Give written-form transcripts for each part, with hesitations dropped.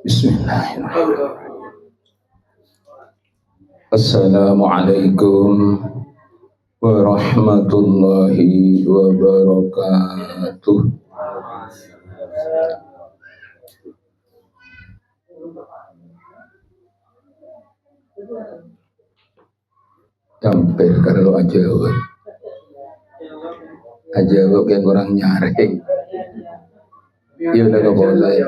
Bismillahirrahmanirrahim. Assalamualaikum warahmatullahi wabarakatuh. Hampir kalau aja yang kurang nyaring. Ya udah gak boleh.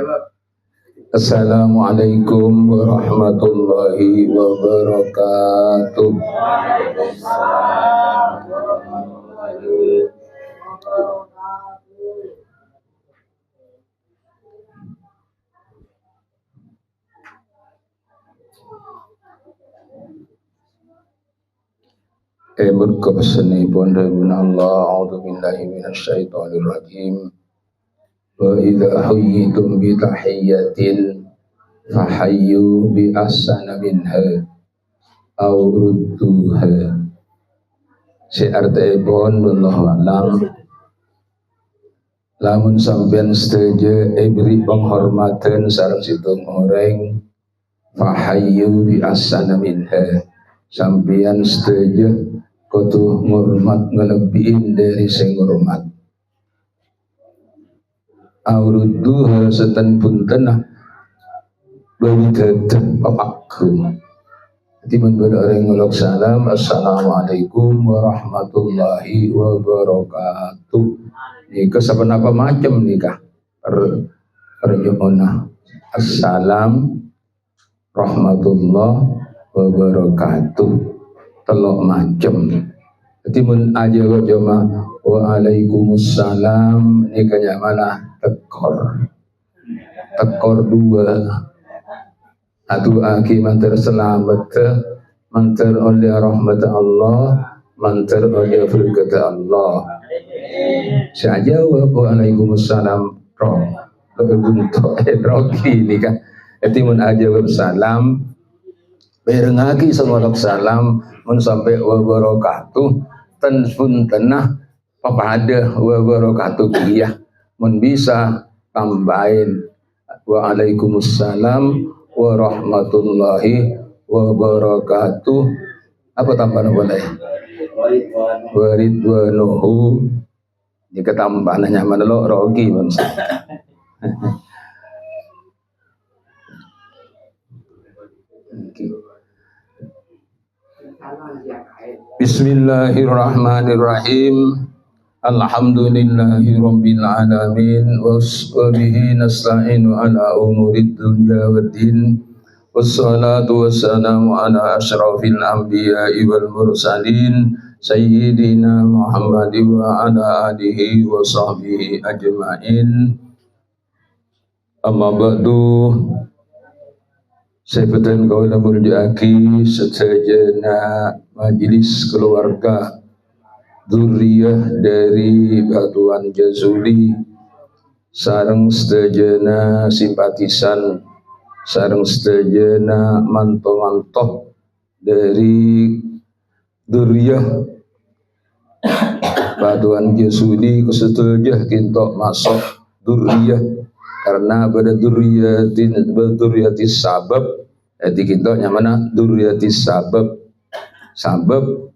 Assalamualaikum warahmatullahi wabarakatuh. Berkepseni pun Allah, a'udzubillahi minasyaitonirrajim. Wa idza huyyitum bi tahiyyatin fahayyu bi ahsana minha aw rudduha. Artipun wallahu a'lam. Lamun sampeyan setuju beri penghormatan sareng situng orang fahayyu bi ahsana minha. Sampeyan setuju kudu ngurmat ngelebihin dari sing ngurmat. Aurudduha setan puntenah bagi tetep papaku. Jadi menbeda orang ngulok salam. Assalamualaikum warahmatullahi wabarakatuh. Nika sebenapa macam nikah pernyuhuna. Assalam rahmatullah wabarakatuh. Telok macam. Jadi mun aja kok cuma waalaikumsalam nikahnya mana tekor dua atu aki mantar selamat mantar oleh rahmat Allah mantar oleh berkat Allah. Saya jawab waalaikumsalam untuk roki ini kan. Jadi mun aja salam berengaki sengolok salam mun sampai wabarakatuh ten pun tenah papada wabarakatuh iya mun bisa tambahin waalaikumsalam warahmatullahi wabarakatuh. Apa tambahan boleh? Waridwanuhu. Jika tambahannya mana lo rogi bangsa. Bismillahirrahmanirrahim. Alhamdulillahi rabbil alamin wasbihi nasta'inu ala umurid dunya waddin wassalatu wassalamu ala asyrafil anbiya'i wal mursalin sayyidina Muhammadin wa ala alihi wa sahbihi ajma'in. Amma ba'du. Sebutan kaula mulyaki setajana majelis keluarga Dzurriyyah dari Batuan Jazuli sareng sedajana simpatisan sareng sedajana manto-manto dari Dzurriyyah Batuan Jazuli kesetujah kintok masuk Dzurriyyah karena pada dzurriyyatis sabab jadi kintoknya mana dzurriyyatis sabab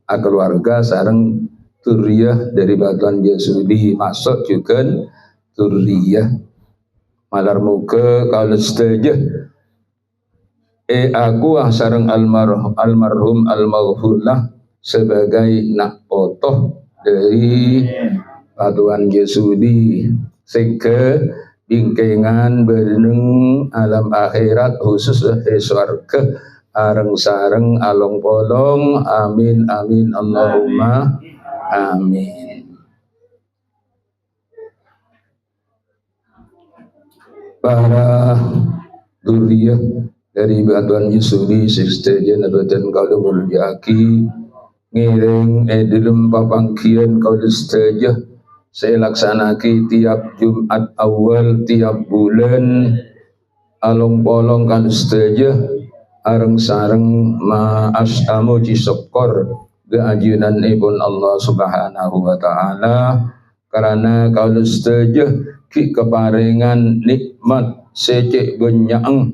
keluarga sareng Dzurriyyah dari Batuan Jazuli masuk juga Dzurriyyah malar muka kalau setuju aku sareng almarhum almaghfurlah sebagai nak potoh dari Batuan Jazuli sehingga bingkengan bereneng alam akhirat khusus swarga areng sareng along polong amin amin Allahumma amin. Para Dzurriyyah dari Batuan Jazuli sejajan abadan kaula mulyaki ngiring dalam papangkian kaula setajah saya laksanaki tiap Jumat awal tiap bulan along polong kan setajah areng sareng ma'asamu cisokor keajunan ibun Allah subhanahu wa ta'ala karena kalau setajah ki keparingan nikmat secek benyang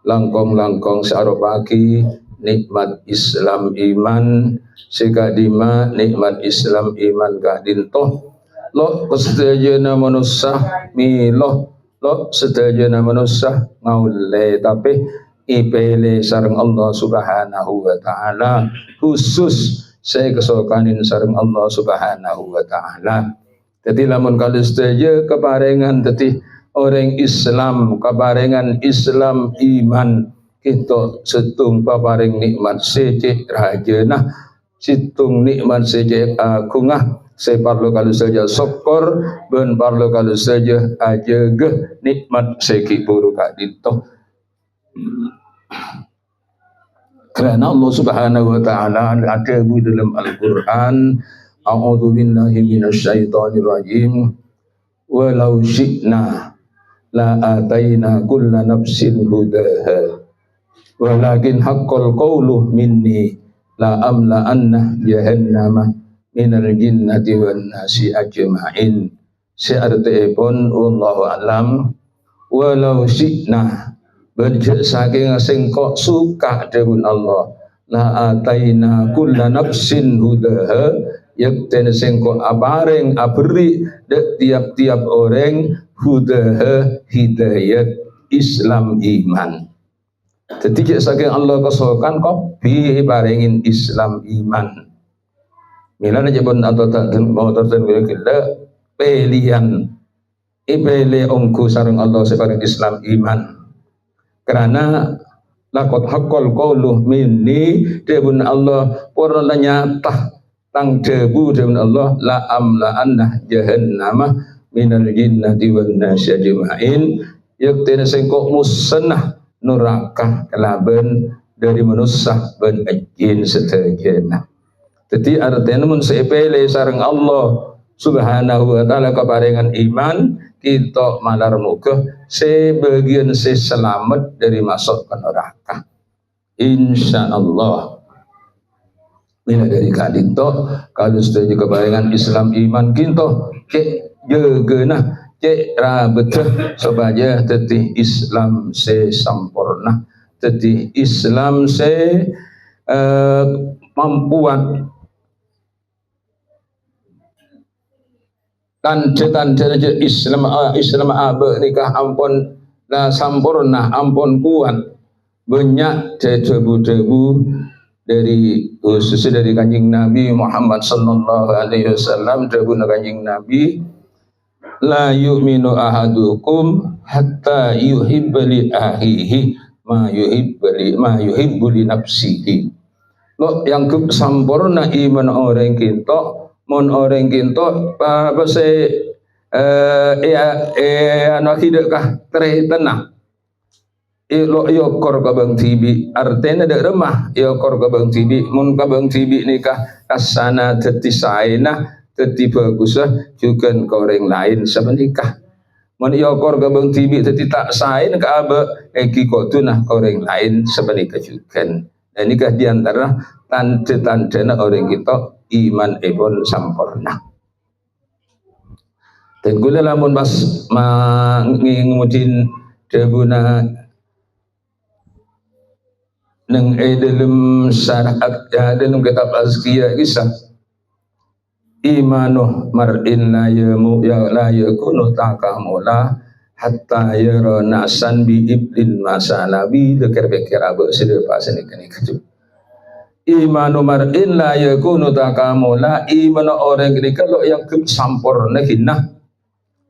langkong-langkong sarobaki nikmat Islam iman sikadima nikmat Islam iman kadinto lo kesejana manusia miloh lo sedayana manusia ngaule tapi ipele sareng Allah Subhanahu wa taala khusus saya kesokanin sareng Allah Subhanahu wa taala. Jadi lamun kalau sedaya keparengan tadi orang Islam keparengan Islam iman kita setung paparing nikmat secek rajana situng nikmat secek agungah saya parlo kalau saja syukur ben parlo kalau saja ajege nikmat seki buruk adito karena Allah Subhanahu wa taala ada di dalam Al-Qur'an a'udzu billahi minasyaitonir rajim walau syi'na la ataina kulla nafsin hudaha walakin haqqal qawlu minni la amla anna jahannama minal jinnati wan nasi ajma'in. Seartipun wallahu alam walau syi'na berjek saking sing kok suka demun Allah la ataina kulla nafsin hudaha yakten sing kok aparing abri tiap-tiap orang hudaha hidayat Islam iman. Jadi saking Allah kesokan kok paringin Islam iman. Milan aja pun atau tak mau tertentu kita pilihan ipele ongku sareng Allah sebagai Islam iman. Karena lakot hakol qauluh minni debun Allah purna nyata tang debu debun Allah la amla anna jahannama minal jinnati wan nasi ajma'in yaktina sing kok musnah neraka kelaben dari manusia ben jin sedayana. Jadi artinya mun sepele sareng Allah Subhanahu wa taala keparingan iman kita malar muga sebagian selamat dari masuk ke neraka insyaallah. Bila dari kadito kalau sudah keparingan Islam iman kita cek jegeunah cek rabeteh supaya teti Islam se sampurna teti Islam se mampuan tanda-tanda Islam abe nikah ampun la sampurna ampun kuat banyak debu-debu dari khususnya dari kanjeng Nabi Muhammad sallallahu alaihi wasallam debu kanjeng Nabi la yu'minu ahadukum hatta yuhibba li akhihi ma yuhibbu li nafsihi. Lo yang sampurna iman orang kita mon orang kinto apa se anak hidup kah tenang lo yo kor kabang tibi artinya ada remah yo kor kabang tibi mon kabang tibi nikah kasana teti saena teti bagus juga koreng lain semenikah mon yo kor kabang tibi teti tak saen ka abe eki kotunah koreng lain semenikah juga dan nikah diantara tanda-tanda orang kita iman pun sampurna. Dan gula lamun pas ngingudin debuna neng dalam syariat ya dalam kitab azkiyah kisah imanu mar'in la yakunu takamula hatta yara nasan bi iblin masalabi dekir-dekir abu sedepa senik-nik imanu mar'in la yakunu takamula iman orang ini kalau yang sampurna hina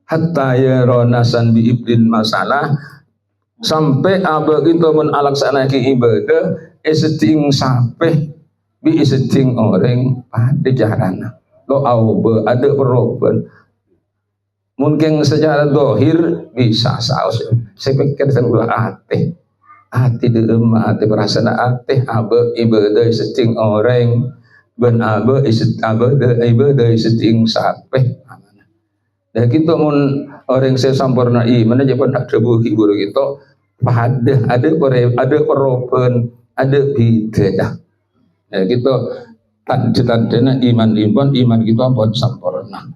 hatta yaronasan bi ibdin masalah sampai abah kita mun alaksana ki ibadah eseting sampai bi eseting orang pada jarana lo aube ada perubahan mungkin secara dohir bisa saus saya pikir saya ulah hati dalam hati perasaan hati abe ibadah seting orang ben abe ibadah seting sapeh dan kita mun orang saya sampurna iman aja pun ada buki guru kita ada perubahan ada beda ya kita tanda-tanda iman kita pun sampurna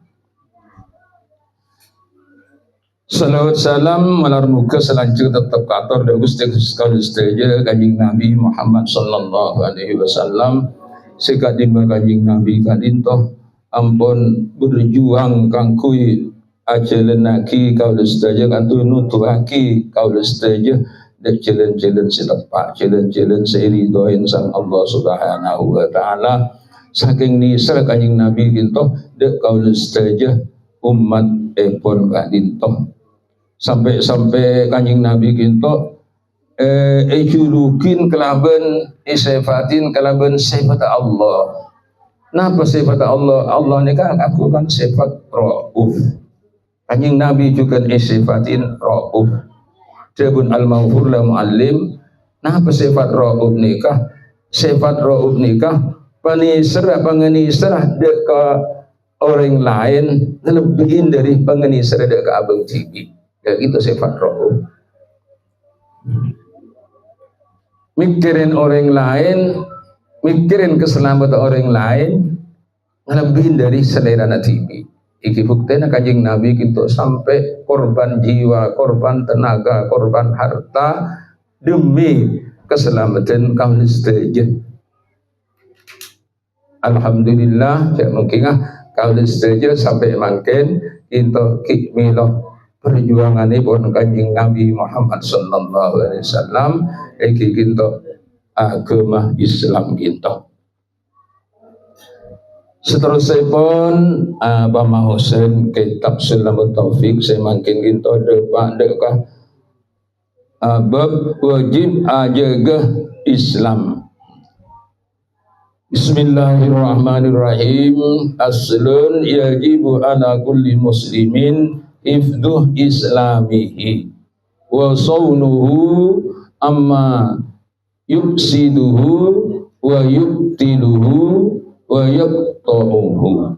Salawat salam malar muka selanjutnya tetap kator dan gusti sekali saja kanjeng Nabi Muhammad sallallahu alaihi wasallam sekat di kanjeng Nabi kadinto ampun berjuang kangkui ajalenaki kau saja kantu nutuaki kau saja dek jalan-jalan setapak jalan-jalan seiridoin sang Allah subhanahu wa ta'ala saking nisar kanjeng Nabi kinto dek kau saja umat epon kadinto sampai kanjeng Nabi kinto julukin kelaban sifatin kelaban sifat Allah. Napa sifat Allah? Allah ni kan aku kan sifat Rauf. Kanjeng Nabi juga sifatin Rauf. Jabun al-Mawfur la muallim. Napa sifat Rauf nikah? Sifat Rauf nikah penisrah pengenisrah dek ke orang lain lebihin dari pengenisrah dek ke abang cibi. Ya, itu sifat Rauf. Mikirin orang lain, mikirin keselamatan orang lain, ngelebihin dari selera natibi. Iki buktinya kanjeng Nabi gitu sampai korban jiwa, korban tenaga, korban harta demi keselamatan kaum setuju. Alhamdulillah, ya mungkin kaum setuju sampai makin itu kikmiloh perjuangan pun kanjeng Nabi Muhammad sallallahu alaihi wasallam iki kinto agama Islam kinto. Seterusnya pun Pak Mahusen kitab Sulamat Taufik saya makin kinto depan dekah bab wajib ajaga Islam. Bismillahirrahmanirrahim. Aslun yajibu ala kulli muslimin ifduh islamihi wa sawnuhu amma yufsiduhu wa yubtiluhu wa yaqta'uhu.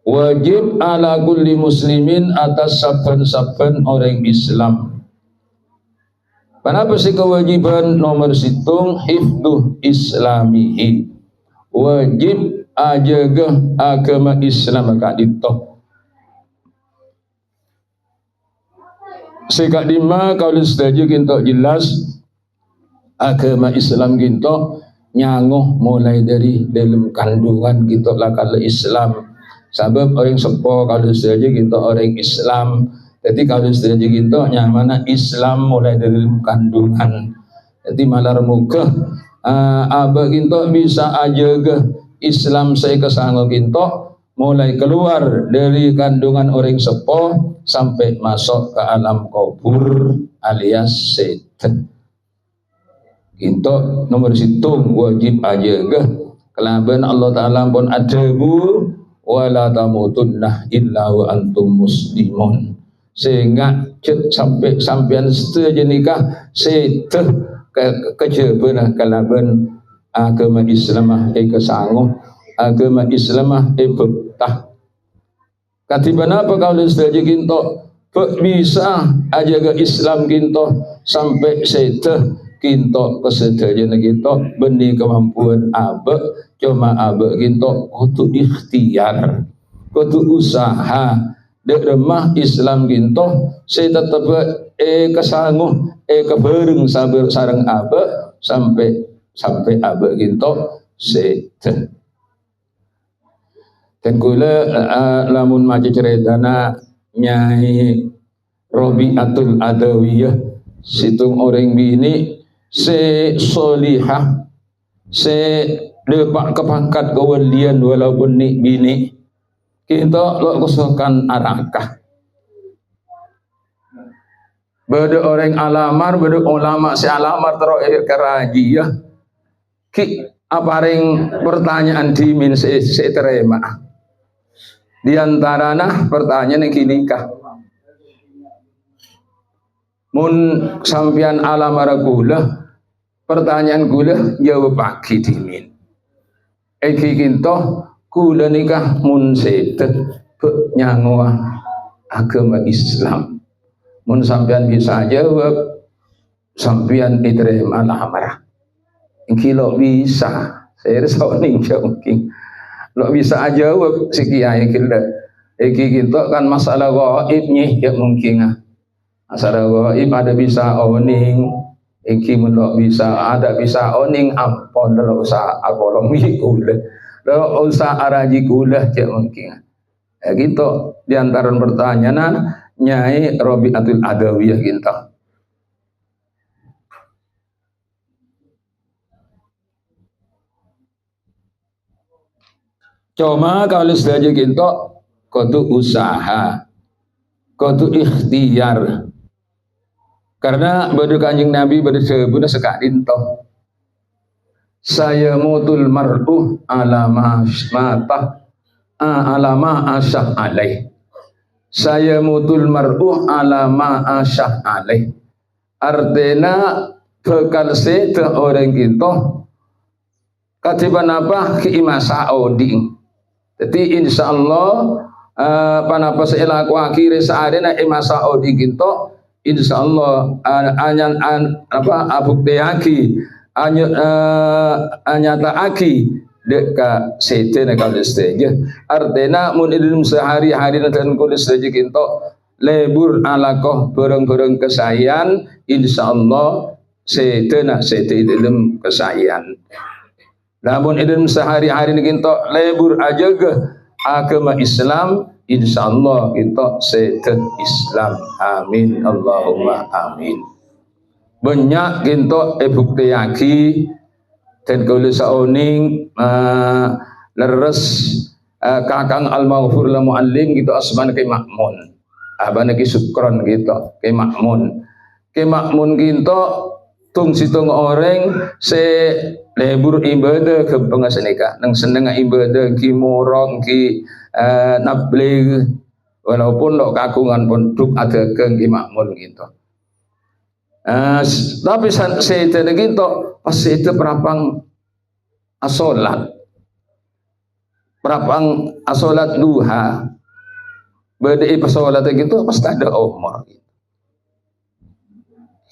Wajib ala kulli muslimin atas saben-saben orang Islam. Kenapa sih kewajiban nomor situng hifduh islamihi, wajib ajaga agama Islam kadito. Sekak lima kalau setuju kinto jelas agama Islam kinto nyanguh mulai dari dalam kandungan kinto lah kalau Islam sebab orang sepo kalau setuju kinto orang Islam jadi kalau setuju kinto nyamana Islam mulai dari dalam kandungan jadi malar muka abah kinto bisa ajaga Islam saya kesanggup kinto mulai keluar dari kandungan orang sepo sampai masuk ke alam kubur alias setan. Itu nomor situng wajib ajaga kelaban Allah Ta'ala pun adabu wala tamutunna illa wa antum muslimun sehingga sampai sampean setuju nikah setan kejebenah kelaban agama Islam kesanggup agama Islam betah. Katiban apa kalau setuju kinto bisa ajaga Islam kinto sampai seteh kinto kesedaran kinto benih kemampuan abe cuma abe kinto kudu ikhtiar kudu usaha dek remah Islam kinto saya tetap kesangguh kebereng sabar sarang abe sampai abe kinto seteh. Dan kula lamun maca ceritana Nyai Robiatul Adawiyah situng orang bini se solihah se lepak kepangkat kewalian walaupun ni bini kita lo kusukan arakah beda orang alamar beda ulama si alamar terakhir kerajia ki apa ring pertanyaan dimin se terima. Di antara pertanyaan yang kini kah mun sampian alamara gula pertanyaan gula jawab pagi dimin eki kinto gula nikah mun setet nyangwa agama Islam mun sampian bisa jawab sampian diterima alamara kilo bisa saya risau nih mungkin lo bisa aja jawab si kiai kita Iki kita kan masalah gaib ni ya mungkin masalah gaib ada bisa oning, iki menok bisa ada bisa oning ampon dalam usaha akolong gula, dalam usaha araji gula ya mungkin. Ya gitu diantara pertanyaan Nyai Robiatul Adawiyah gitu. Cuma kalau saja gitu, kudu usaha, kudu ikhtiar. Karena badu kanjeng Nabi badu sebuna sekadin toh. Saya mutul mar'u ala mata alama asyah alaih. Saya mutul mar'u alama asyah alaih. Artinya bekal sete orang gitu katiban apa keimasa oding. Jadi insya Allah panapa seilaku akhir saadena imasa oding gitu insya Allah abuk deaki anyata aki deka sete na kalis teje artena mun idum sehari-hari dan kulis teje kinto lebur alakoh bereng-bereng kesayan insya Allah sete idum kesayan. Namun idum sehari-hari kinto lebur aja ke agama Islam insya Allah kinto sete Islam. Amin Allahumma amin. Banyak kinto bukti yaki dan kalau saoning leres kakang al-maghfur la muallim gitu asman ke makmun abana ki sukron gitu ke makmun gitu tung situng orang se lebur ibadah ke pengasenika nang seneng ibadah ki morong ki nabli walaupun lo kagungan pun duk ada ke makmun gitu. Tapi saya itu gitu pas itu perapang asolat duha berdei pasolat gitu pasti ada umur gitu.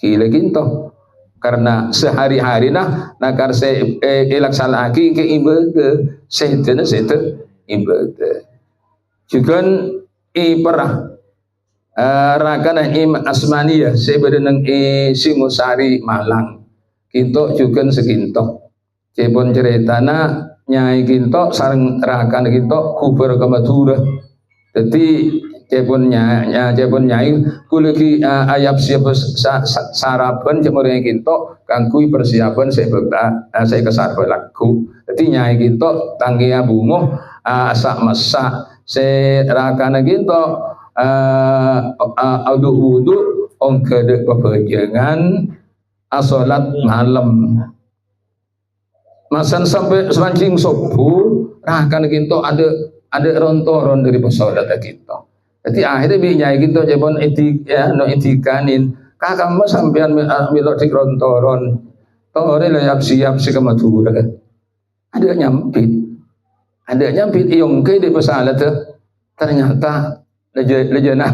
Gila gitu karena sehari-hari nakar saya ilaksanaki ke ibadah saya itu ibadah juga iparah rakana im asmaniyah saya berenang Singosari Malang kinto juga seginto cepon ceritana nyai kinto sareng rakan kinto kuber ke Madura jadi cepon nyai kuleki ayap siapa sarapan cemurnya kinto kangkui persiapan saya kesar laku jadi nyai kinto tanggia bungo asak masak saya rakan kinto audu wudu ongkede pepejangan asolat malam masan sampai semancing subuh rakan kinto ada rontoron dari pesolat kinto jadi akhirnya binyai kinto jebon etik ya no etikanin kakak mas sampean milodik rontoron tore layap siap si kemadura ada nyampit iongke di pesalat ternyata lejana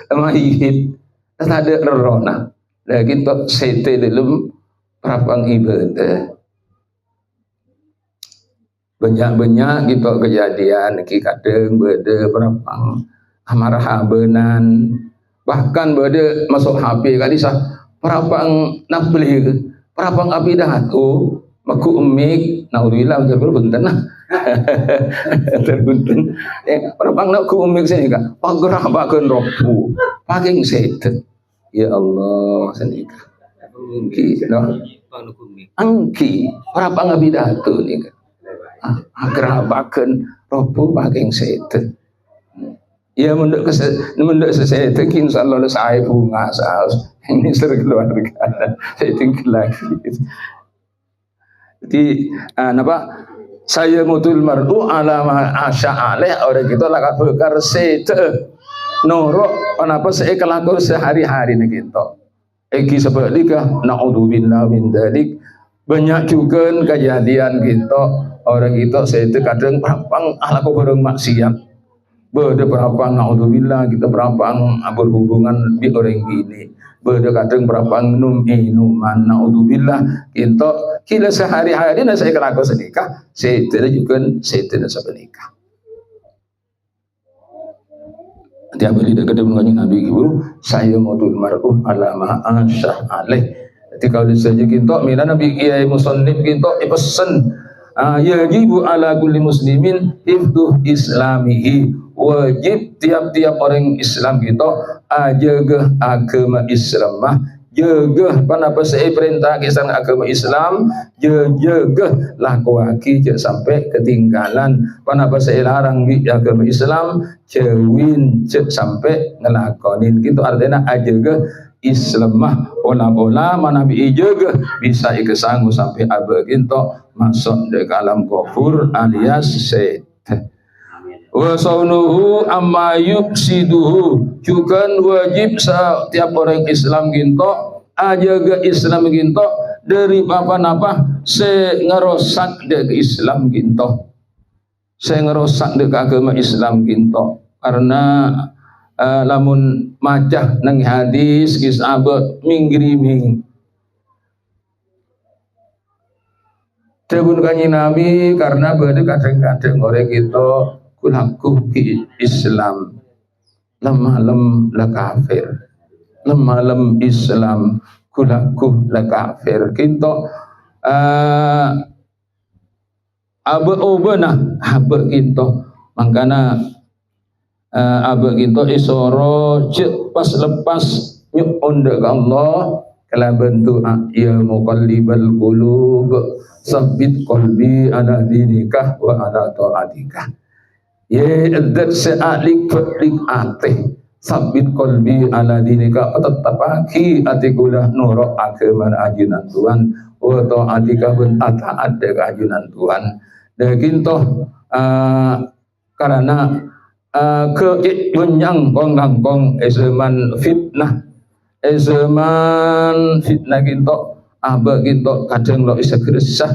mahihit ada rerona lagi tok sete dalam perapang ibadah banyak gitu kejadian ki kadang bede perapang amarah benan bahkan bede masuk HP kali sah perapang nabli perapang abidatu maku umik naudzubillah berbunten terbunten perapang nak ku umik sini kan pagerah bakeun robu paking setan ya Allah senika angki no angki perapang abidatu nih kan agerah bakeun robu paking setan ya munduk sesetan insyaallah saya bunga saus ini keluarga saya tinggal lagi jadi napa saya mutul mar'u ala asya'aleh orang kita lakat bekar sete noro kenapa saya kelakuan sehari-hari nih kita eki sebaliknya na'udzubillah min dalik banyak juga kejadian kita orang kita sete kadang perapang alaku bareng maksiat beda perapang na'udzubillah kita perapang berhubungan di orang gini beda kadang perapang minuman na'udzubillah kita kila sehari-hari na saya kelakuan senikah saya tidak juga saya tidak sebenikah Tiap kali dekat dengan Nabi guru, saya matul mar'u ala ma'asyah alaih. Jadi kalau saja kita, mila Nabi Kiai Musannif kita pesan, yajibu ala kulli muslimin hifdhu islamihi. Wajib tiap-tiap orang Islam kita jaga agama Islam, jaga panapa saya perintah kisah agama Islam, jaga lakuaki jangan sampai ketinggalan. Panapa saya larang di agama Islam, jauhin jangan sampai ngelakonin. Gitu artinya jaga Islam olah-olah mana bi jaga bisa ikesanggu sampai abah kita masuk di alam kufur alias syait. Wa saunuhu amma yufsiduhu, juga wajib setiap orang Islam ginto ajaga Islam ginto dari apa-apa se ngerosak dek Islam ginto, se ngerosak dek agama Islam ginto. Karena lamun macah nang hadis kisah minggriming Tebun kanjeng Nabi karena bade kadang-kadang orang kita kulaku ki Islam lemah la kafir, lemah lem Islam kulaku la kafir. Kita abe obena abe kita mangkana abe kita isoro cek pas lepas nyuon dek Allah kala bentuk ya muqallibal qulub sabbit qalbi ala dinikah wa ala taatikah. Ya adat se'alik fa'lik atih sabbit qalbi ala dinikah tetapaki atikulah nurok agama ajunan Tuhan wa taatikah ben taat dek ajunan Tuhan. Dan kintoh karena kenyang kong langkong zaman fitnah kintoh aba kintoh kadang lo isa geresah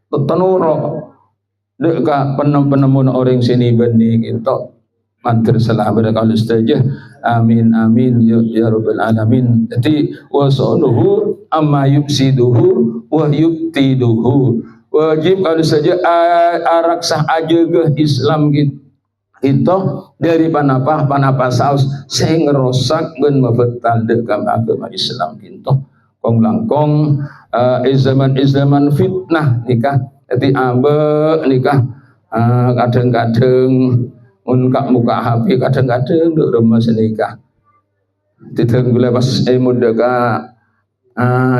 tertenuro deka penemu orang sini benih kintoh mantir selamat kalau saja amin amin ya rabbal alamin. Jadi wasaluhu amma yufsiduhu wa yubtiduhu, wajib kalau saja araksah ajaga Islam kita dari panapa saus sing ngerosak ben mabetal dekam agama Islam kita kong langkong zaman fitnah nikah. Jadi abe nikah kadang-kadang muka HP kadang-kadang duk rumah senikah ditenggula pas mudaka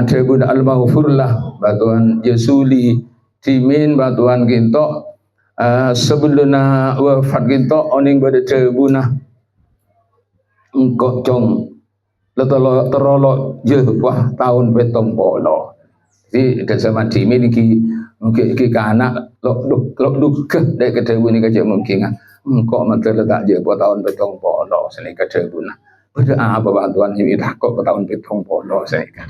Debun al-Maghfurlah batuan Yesuli timin batuan kinto sebelumna wafat kinto oning pada debunah engkau cong terolok wah tahun petong polo. Jadi ke zaman timin ki anak lok duke dari ke debun ni kerja mungkin engkau mantel letak je buat tahun petong polo seni ke debunah. Pada apa bantuan ini dah kok tahun petong polo saya kan.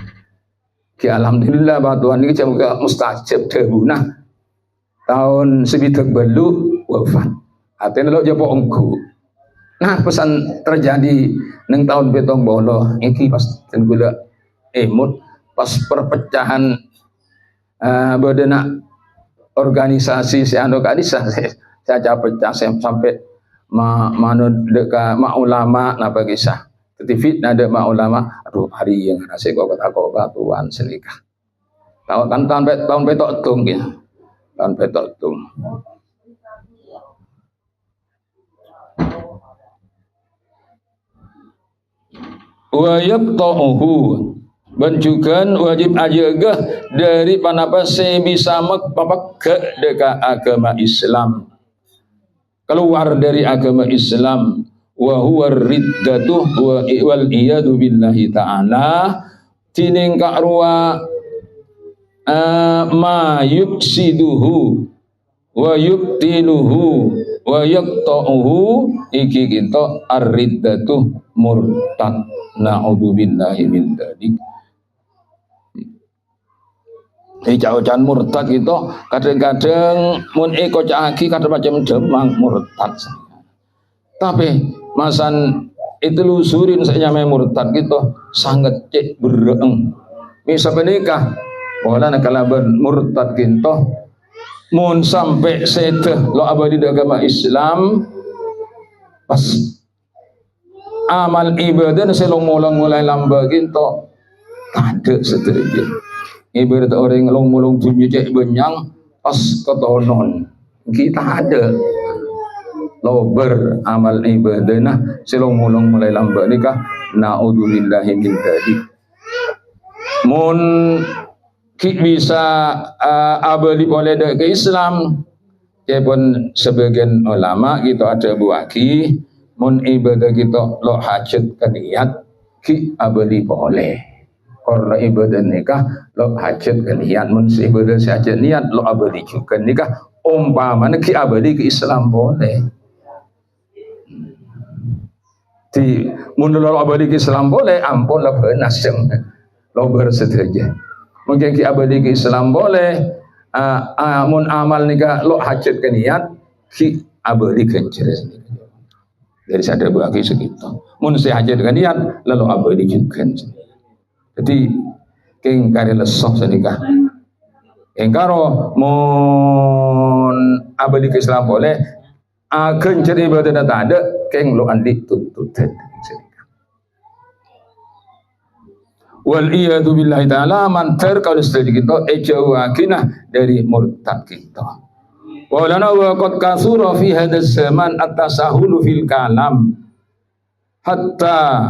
Ki alhamdulillah bantuan ini cuma mustajab debunah tahun sebitak belu wafat. Artinya lo jawab ongku. Nah pesan terjadi neng tahun petong bolo ini pas tenggula emut pas perpecahan berdena organisasi si ando kadisa saya pecah sampai manut deka ma ulama napa kisah. TV ada mak ulama, aduh hari yang nasi kau tuan senikah. Tahun petok tung ya, tahun petok tung. Wajib ta'uhu, bencukan wajib ajaga dari panapa saya bisa makpapak ke dekat agama Islam, keluar dari agama Islam. Wa huwa riddatu wal iyadu billahi ta'ala tining ka'ruwa ma yufsiduhu wa yubtiluhu wa yaqta'uhu iki kinto ar-riddatu murtad na'udzu billahi min dzalik. Ijauhan murtad itu kadang-kadang mun eko caki kadang macam demang murtad. Tapi masan itu lusurin saya murtad gitu sangat cek bereng. Misal menikah, wala nakalaban murtad gitu mun sampai seteh lo abadi di agama Islam pas amal ibadah selong mulai lamba gitu ada seterusnya ibarat orang long tunjuk cek benyang pas ketonon kita ada lo beramal ibadah nah selong mulai lamba nikah naudzubillahi min dzalik mun bisa abadi boleh ke Islam pun sebagian ulama gitu ada buaki mun ibadah gitu lo hajat ke niat ki abadi boleh karena ibadah nikah lo hajat ke niat mun ibadah hajat niat lo abadi juga nikah umpamanya ki abadi ke Islam boleh di mun lo abadi ke Islam boleh ampun lo nasem lo bersetuju mungkin ki abadi ke Islam boleh mun amal nikah lo hajat ke niat ki abadi kenceres dari sadar bagi segitu mun si hajat ke niat lalu abadi juga jadi keng kare lesoh senikah keng karo mun abadi ke Islam boleh kencer ibadah tak ada keng lo andi tuntut wal iyadu billahi ta'ala mantar kalau setuju kita jauhakinah dari murtad kita walana wa qad kasura fi hadas zaman at-tasahulu fil kalam hatta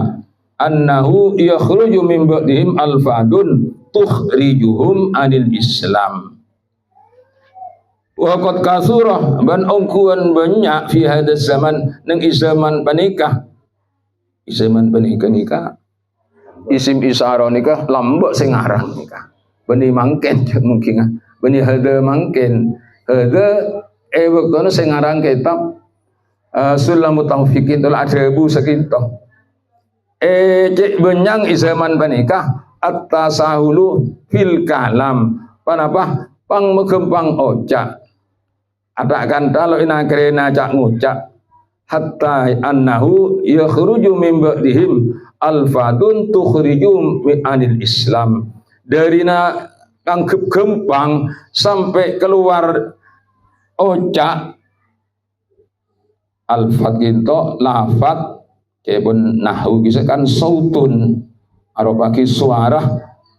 annahu yakhruju min ba'dihim alfadun tukhrijuhum anil Islam wa qad kasura ban ongkuan banyak fi hadas zaman nang zaman panikah nikah isim isara nikah lambak sing aran nikah beni mangken mungkin beni hada mangken hada wektone sing aran kitab Sulamut Taufiqin tul adabu sakinto cek benyang izaman panikah at-tasahulu fil kalam panapa pang megempang ocak ada kanta lo ina kerena cak ngucak hatta annahu yakhruju min ba'dihim alfadun tukhrijum anil Islam dari kang gempang sampai keluar ocak alfad ginto lafad kebun nahwu bisa kan sautun arobaki suara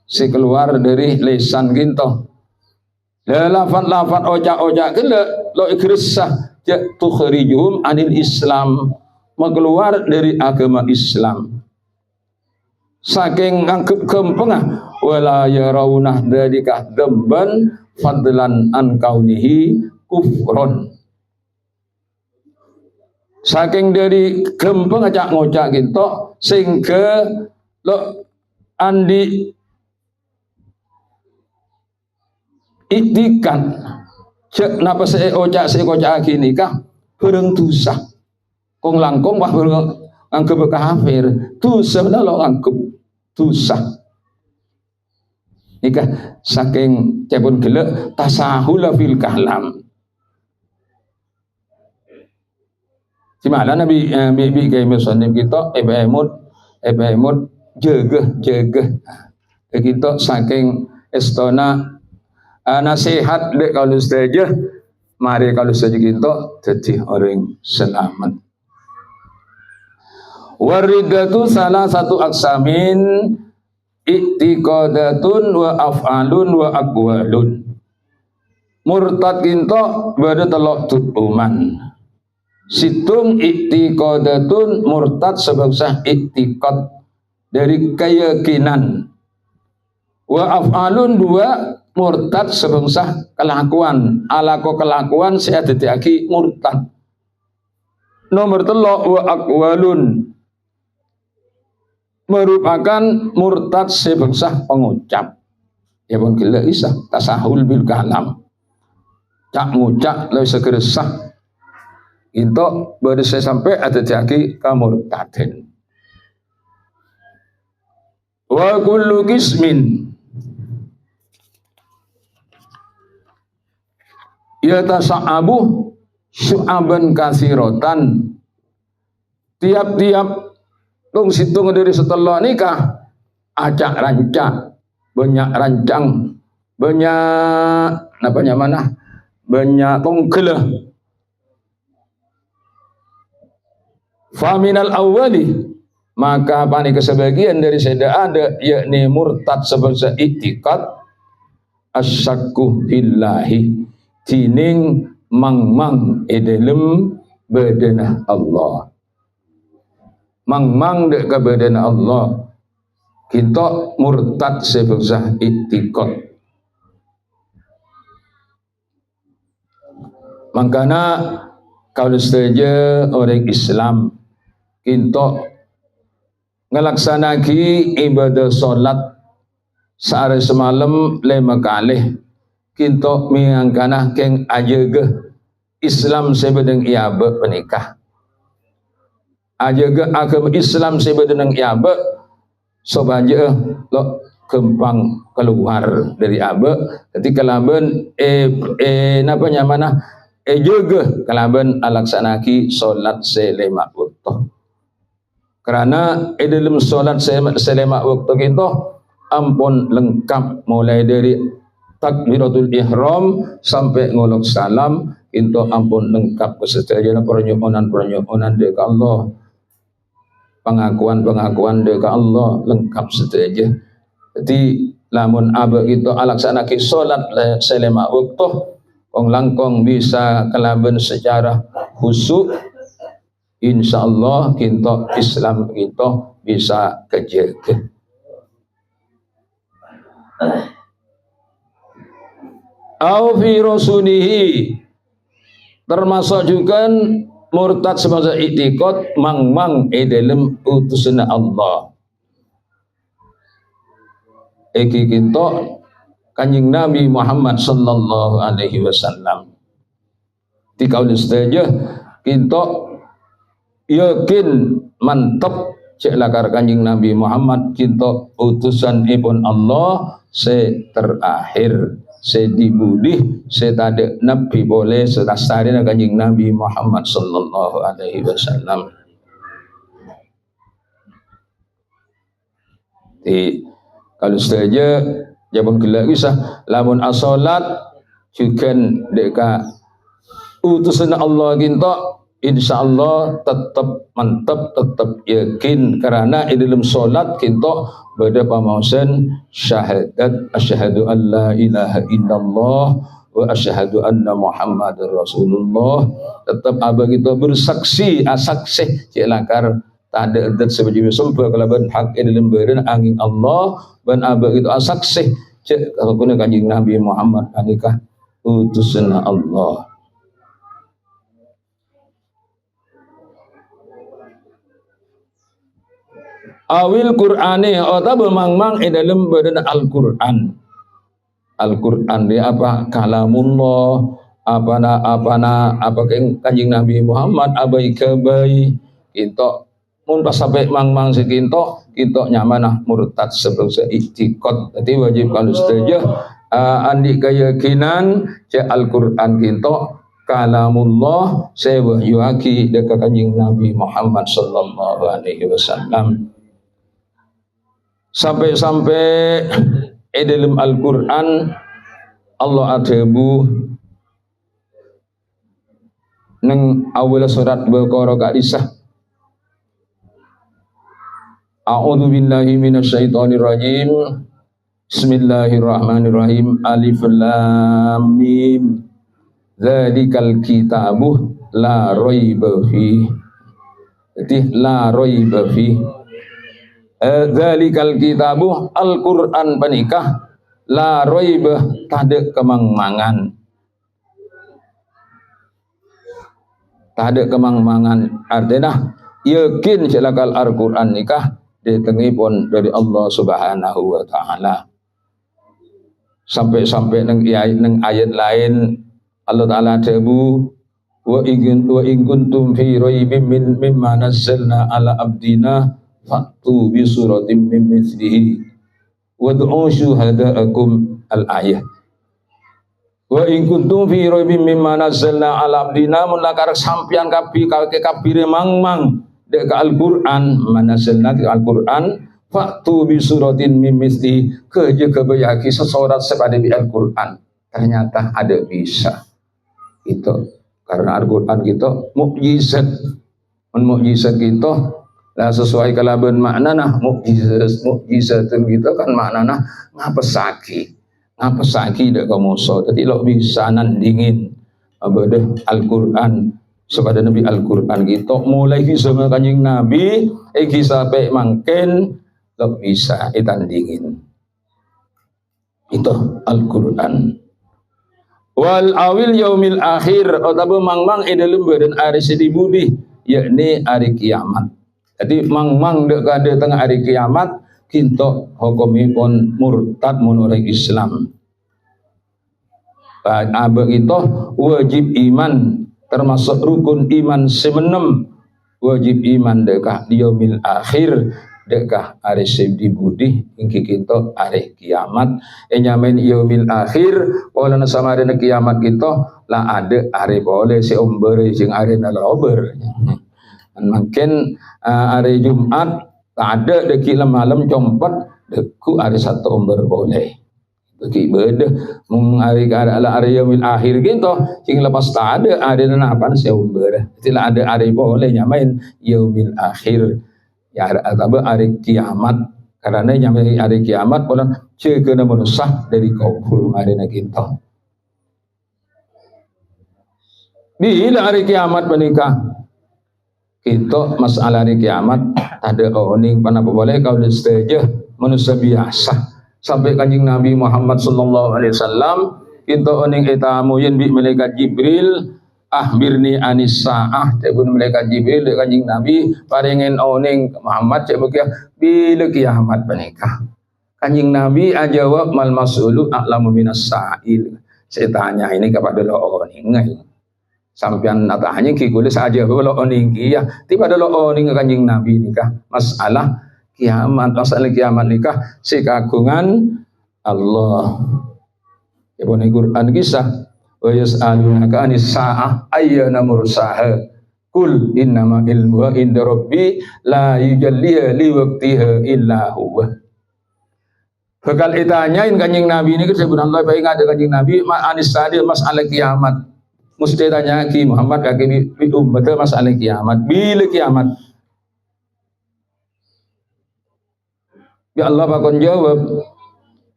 si keluar dari lesan ginto lafad ocak gele lo ikrisah tukhrijum anil Islam mengeluar dari agama Islam saking ngangkep gempeng wala yarawunah dzalika dzamban fadlan an kaunihi kufron saking dari gempeng acak ngocak gitu sehingga lo andi itikan cek napa se kocak gini kah bereng dosa kong langkong wah bereng anggap kafir dosa lo anggap dosa nikah saking cepun gelek tasahula fil kalam Gimana Nabi kayak misalnya kita emut jegeh kita saking estona nasihat dek kalau saja mari kalau saja kita jadi orang selamat. Waridatu salah satu aksamin i'tiqadatun wa af'alun wa aqwalun. Murtad kinto pada telok tutuman. Situng i'tiqadatun murtad sebab i'tiqad dari keyakinan. Wa af'alun dua murtad sebab kelakuan. Alako kelakuan seadetiaki murtad. Nomor telok wa aqwalun merupakan murtad sebab pengucap. Ya pun gila isah tasahul bil kalam. Cak ngucap lalu segeresah itu baru saya sampai ada jaki kamurtadin. Wa kullu qismin yatasa'abu syu'aban kasirotan. Tiap-tiap dong situng dari setelah nikah acak rancak banyak rancang banyak banyak tongkela. Faminal awali, maka pani kesebagian dari seda ada yakni murtad sebangsa i'tiqad asyakku billahi tining mang edelem bedana Allah, mang dek ke bedana Allah, kita murtad sebangsa i'tiqad. Makanya kalau saja orang Islam kita ngelaksanaki ibadah solat sehari semalam 5 kali, kita mengangkana keng ajaga Islam sebedeng iaba menikah, ajaga agama Islam sebedeng iaba sobaja lo kembang keluar dari aba ketika laban napanya mana juga kalaban alaksanaki solat selema waktu. Karena dalam solat selema waktu kita ampun lengkap mulai dari takbiratul ihram sampai ngolok salam, kita ampun lengkap kesedaran permohonan dekat Allah, pengakuan dekat Allah lengkap sedaja. Jadi lamun aba kita alaksanaki solat selema waktu kong langkong bisa kelaban secara khusyuk, insyaallah kita Islam kita bisa kejaga. Au fi rasulihi, termasuk juga murtad semasa i'tiqad mang dalam utusan Allah. Iki kita Kanjeng Nabi Muhammad sallallahu alaihi wasallam. Di kaul saja kita yakin mantap cek lakar Kanjeng Nabi Muhammad kita utusan ibn Allah terakhir, dibudih tade nabi boleh sedasarina Kanjeng Nabi Muhammad sallallahu alaihi wasallam. Di kalau saja Japon gelak kisah lamun asolat juga deka utusan Allah kita insyaallah tetap mantap, tetap yakin karena di dalam solat kita pada pamausan syahadat asyhadu an la ilaha illallah wa asyhadu anna muhammadar rasulullah, tetap aba kita bersaksi asaksih cek lakar tak ada adat sebiji sumpah kalaban hak dalam badan angin Allah ban aba itu asaksih cek kalau kuna Kanjeng Nabi Muhammad anikah utusan Allah. Awil Qur'ani atau memang dalam badan Al-Qur'an. Al-Qur'an dia apa kalamullah apa Kanjeng Nabi Muhammad abai kabai kita mun pas sampai mang sekinto kita nyamanah murtad sebangsa i'tiqad. Jadi wajib kalau setuju andi keyakinan cek Al-Qur'an kita kalamullah sewahyuaki dekat Kanjeng Nabi Muhammad sallallahu alaihi wasallam. Sampai dalam Al-Qur'an Allah adabu neng awal surat Baqarah kadisah A'udzu billahi minasyaitonir rajim. Bismillahirrahmanirrahim. Alif lam mim. Dzalikal kitabu la raiba fi. Jadi la raiba fi. Dzalikal kitabu Al-Qur'an panikah la raiba tade kemangmangan. Tade kemangmangan artinya yakin celakal Al-Qur'an nikah ditengipun dari Allah Subhanahu wa taala. Sampai nang ayat lain Allah taala debu wa in kuntum fi raibin mimma nazzalna ala abdina fa'tu bi suratin min mithlihi wad'u syuhada'akum al-ayah. Wa in kuntum fi raibin mimma nazzalna ala abdina mun lakar sampeyan kabire mang dek Al-Qur'an manaselna ke Al-Qur'an faktu bi suratin min misli kebayaki sesurat sepada di Al-Qur'an ternyata ada bisa kita. Karena Al-Quran kita mukjizat. Mukjizat kita lah sesuai kalaban maknana mukjizatun kita kan maknana ngapesaki dak kamoso. Dadi lo bisa nandingin abade Al-Quran kepada Nabi Al-Quran kita mulai sama Kanjeng Nabi sampai mangken lo bisa ditandingin itu Al-Quran. Wal awil yaumil akhir atau mang dalam badan hari sedih budi yakni hari kiamat. Jadi mang dek kade tengah hari kiamat kita hukumipun murtad mun orang Islam. Abah itu wajib iman termasuk rukun iman semenem wajib iman dekah yaumil akhir dekah hari sedih budi ingki kita hari kiamat nyamen yaumil akhir wala sama ada kiamat kita lah ada hari boleh si umber sing hari nalober mungkin hari Jumat tak ada deki malam compot deku hari satu umber boleh bagi beda mung hari yaumil akhir gitu sing lepas tak ada hari nanapan si umber tidak ada hari boleh nyamain yaumil akhir ya atau hari kiamat karena nyampe hari kiamat pola cekena manusia dari kubur hari kita. Bila hari kiamat menikah kita masalah hari kiamat ada oning panapa boleh kau setuju manusia biasa sampai Kanjeng Nabi Muhammad sallallahu alaihi wasallam kita oning etamu yen bi malaikat Jibril ahbirni anis saah tebun malaikat Jibril dek Kanjeng Nabi paringin oning Muhammad cek begitu bila kiamat menikah. Kanjeng Nabi ajawab mal mas'ulu a'lamu minas sa'il. Saya tanya ini kepada lo oning sampean natanya ki kulis aja lo oning ya tiba ada lo oning Kanjeng Nabi nikah masalah kiamat nikah si kagungan Allah. Ya pun Quran kisah wa yas'alunaka anis sa'ah ayyana mursaha kul innama ilmuha inda rabbi la yujalliha li waqtiha illa huwa. Bakal ditanyain Kanjeng Nabi ini kesebut Allah baik ada Kanjeng Nabi anis sa'ah masalah kiamat mesti tanya ki Muhammad kaki umat masalah kiamat bila kiamat ya Allah bakon jawab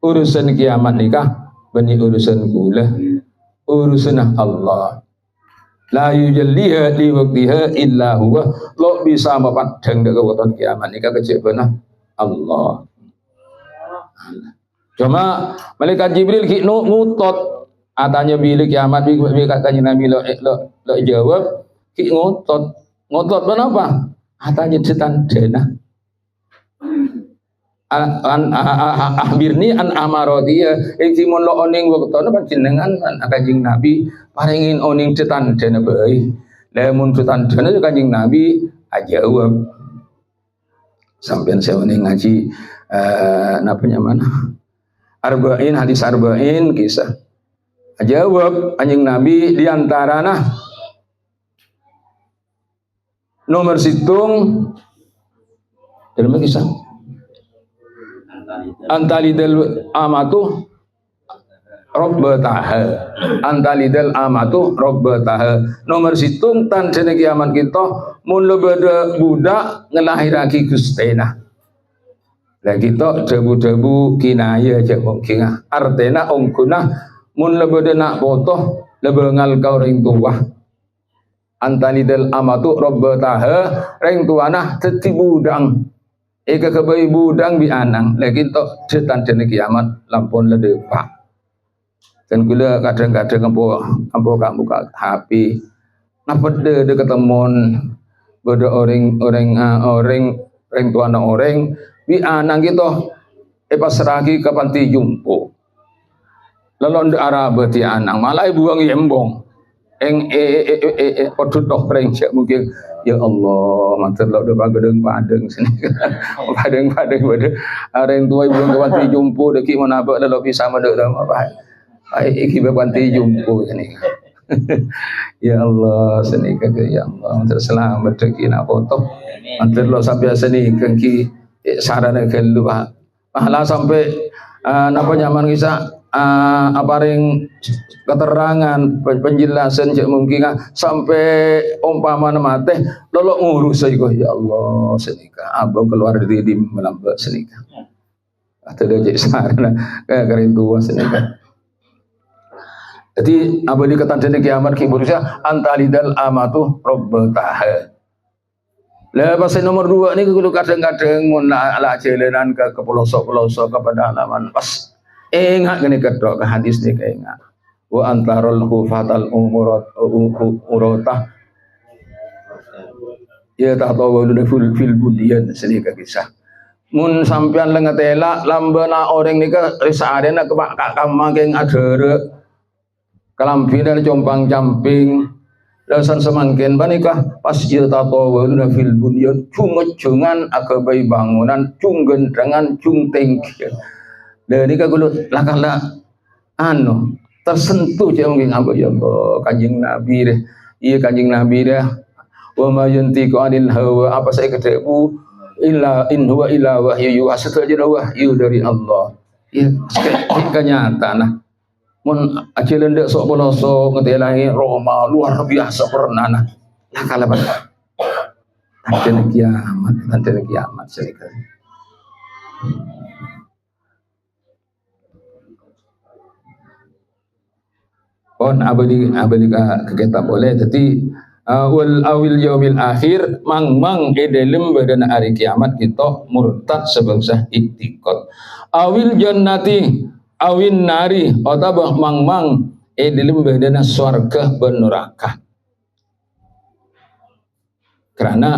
urusan kiamat nikah bani urusan kula urusan Allah la yujalliha li waqtiha illa huwa lo bisa mapadang dak waktu kiamat nikah kecebenah Allah. Cuma malaikat Jibril ki ngutot atanya bila kiamat bi Kanjeng Nabi lo jawab ki ngotot kenapa atanya ditandana ahbirni an amarodiya iki mon lo oning wektone panjenengan Kanjeng Nabi paringin oning ditandana bae lamun ditandana Kanjeng Nabi ajawab sampean sewene ngaji napanya mana arba'in hadis arba'in kisah jawab Kanjeng Nabi diantarana nomor situng dalam kisah antalidal amatu rabbataha antalidal amatu rabbataha nomor situng tan dene kiamat kita mun lebeda budak ngelahirake Gustena lah kita debu-debu kinaya aja mungkin artena ongkuna mun lebeda nak botoh lebengal kau ring tua antalidal amatu rabbataha ring tuana teti budang eka kebai budang bi anang lagi tok cetan dene kiamat lampun ledepak dan gula kadang-kadang ampo buka HP napa de ketemuan beda orang tuana orang bi anang gitu pasragi kapan ti jumpo lelon de arab ti anang malah buang yembong podut dok reng mungkin ya Allah matur lo do padeng sini padeng pada areng tua ibu kawanti jumpo deki menabak lo bisa medek apa iki kawanti jumpo sini ya Allah sini ke ya Allah terselamat deki nak foto matur lo sampai sini kengki sarana kelu pahala sampai napa nyaman kisah aparing keterangan penjelasan cek mungkin sampai umpama mate lolok ngurus iku ya Allah senika abang keluar dari di melambak senika atau dia cek sarana kayak keren tua senika. Jadi apa dikatakan kiamat kiburusnya antalidal amatu robbataha. Lah pasal nomor 2 ni kudu kadang-kadang mun ala jalanan ke pelosok-pelosok ke pedalaman pas ingat gini kedok ke hadis ni ke ingat wa antarul hufatal umurotah ya tak tahu udah fil budian sedikit kisah mun sampean lengat elak lambana orang ni ke risade nak kamageng adere kelampi dan compang camping lasan semangkin banikah pas ya tak tahu udah fil budian cunget-cungan akabai bangunan cunggen dengan cungting dari kagulut lakala anu tersentuh je mungkin apa ya Allah kanjeng Nabi deh iya kanjeng Nabi deh wa ma yantiqu anil hawa apa saya kedebu illa in huwa illa wahyu saja wahyu dari Allah iya kenyataan nah mun acileun dek sok boloso ngetelangi Roma luar biasa pernah nah lakala banget tanda kiamat sekali. On abadi ka kita boleh jadi awil yaumil akhir mang edelem badan hari kiamat kita murtad sebangsa iktikad awil jannati awin nari otabah mang edelem badan swarga ben neraka karena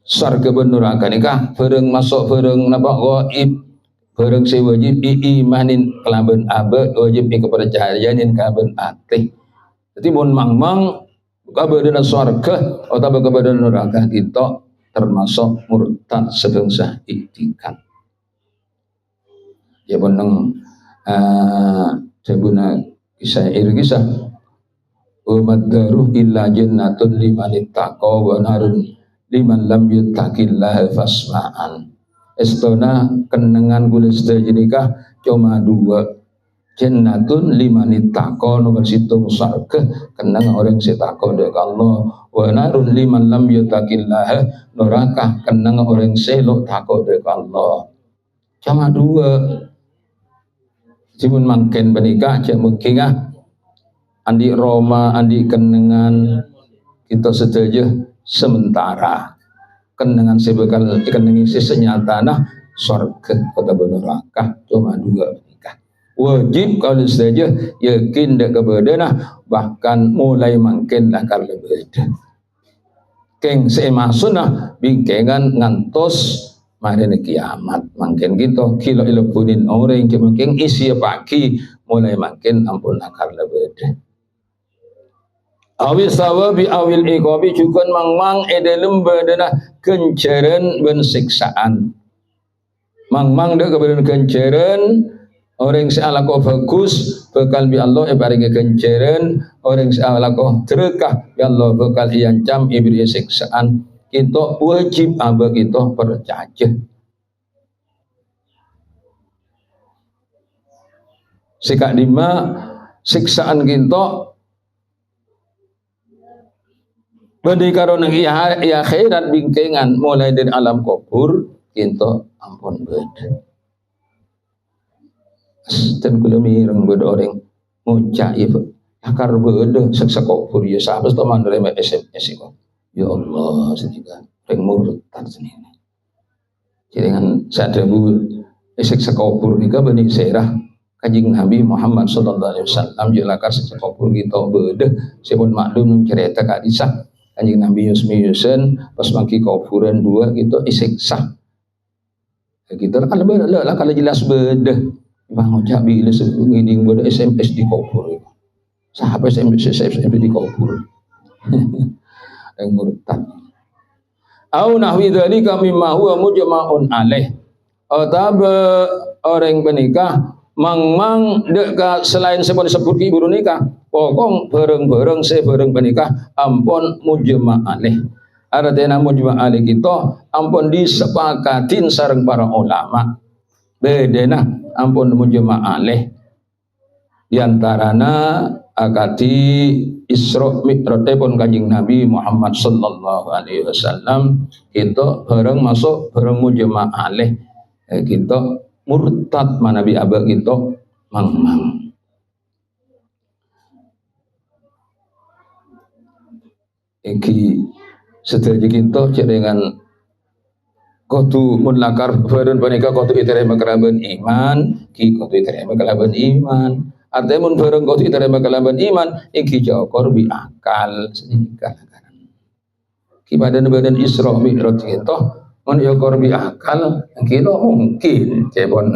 swarga ben neraka nikah bareng masuk bareng napa gaib bareng si wajib imanin kelaban abe wajib kepercayaan kelaban ati. Jadi mun mang kabadan surga atau kabadan neraka kita termasuk murtad sebangsa iktikad. Ya beneng sebuna kisah umat daruh illa jannatun liman ittaqa wa narun liman lam yuttaqillaha fasma'an. Estona kenangan kulis jenikah cuma 2 jannatun liman ittaqa nomor situng surga kenang orang setakwa dek Allah wa narun liman lam yuttaqillah neraka kenang orang selok takwa dek Allah cuma 2 jimun mangken benikah cek mungkin andi Roma andi kenangan kita setuju sementara kenangan sebekal kenangan senyata nah surga kota neraka cuma 2 nikah wajib kalau saja yakin dak kebedanah bahkan mulai mungkin lah kalau beda keng semasuna bingkengan ngantos marine kiamat mungkin gitu kilo ilepunin orang mungkin isi pagi mulai makin ampun akar beda awil sawabi awil iqabi juga mang edelem badana kenceren ben siksaan mang dak kebedan kenceren orang sealako bagus bakal bi Allah paringi kenceren orang sealako terkah bi Allah bakal iancam ibri siksaan kita wajib aba kita percaya sikak lima siksaan kita badi karena ya akhirat bingkengan mulai dari alam kubur kita ampun beda dan kula mireng beda orang mucaib akar beda seksa kubur ya sahabat teman dari SMS itu ya Allah sedika reng murtad senene jadi dengan sadabu seksa kubur nika bani serah Kanjeng Nabi Muhammad sallallahu alaihi wasallam jelakar seksa kubur kita beda sebut maklum cerita kadisah Kanjeng Nabi Yusmiyusen pas mangki kuburan 2 gitu isiksa kita kan lah kalau jelas beda bang ojak bila ngiding beda SMS di kubur sahabat SMS di kubur yang murtad au nahwi dzalika mimma huwa mujma'un alaih ataba orang menikah mang dek selain sebut ibu nikah pokong bareng sebareng menikah ampun mujma' alaih artinya mujma' alaih kita ampun disepakatin sareng para ulama bedena ampun mujma' alaih diantarana akati Isra Mi'rajipun Kanjeng Nabi Muhammad sallallahu alaihi wasallam kita bareng masuk bareng mujama alih kita murtad manabi aba kita mang-mang. Iki sedaya kita dengan kudu mun lakar bareng panika kudu diterima kelaban iman ki kudu diterima kelaban iman. Artinya mun bareng kudu diterima kelaban iman iki jokor bi akal sedikit. Ki badan Isra Mi'raj kita mun jokor bi akal kita mungkin cepon